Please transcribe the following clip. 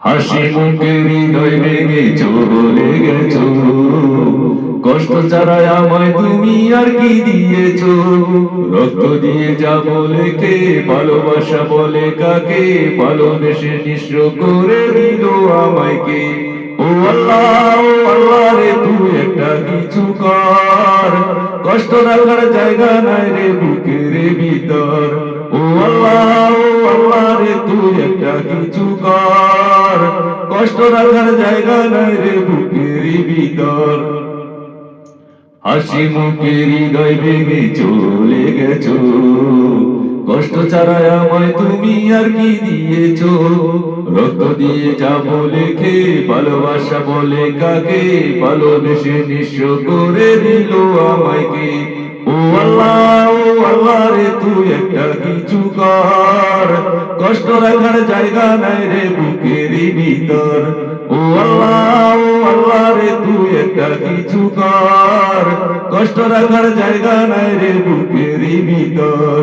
হাসি মুখে হৃদয় ভেঙে চলে গেছো, কষ্ট ছাড়াই আমায় তুমি আর কি দিয়েছো? রক্ত দিয়ে যাবো লেখে, ভালোবাসা বলে কাকে, ভালোবেসে নিঃস্ব করে দিল আমায় কে? ও আল্লাহ, ও আল্লাহ রে, তুই একটা কিছু কর, কষ্ট রাখার জায়গা নাই রে বুকের ভিতর। ও আল্লাহ, ও আল্লাহ রে, তুই একটা কিছু কর, কষ্ট রাখার জায়গা নাই রে বুকের ভিতর। হাসি মুখে হৃদয় ভেঙে চলে গেছো, কষ্ট ছাড়া আমায় তুমি আর কি দিয়েছো? রক্ত দিয়ে যাবো লেখে, ভালোবাসা বলে কাকে, ভালোবেসে নিঃস্ব করে দিল আমায় কে? ও আল্লাহ, ও আল্লাহ রে, তুই একটা কিছু কর, কষ্ট রাখার জায়গা নাই রে বুকের ভিতর। ও আল্লাহ, ও আল্লাহ রে, তুই একটা কিছু কর, কষ্ট রাখার জায়গা নাই রে বুকের ভিতর।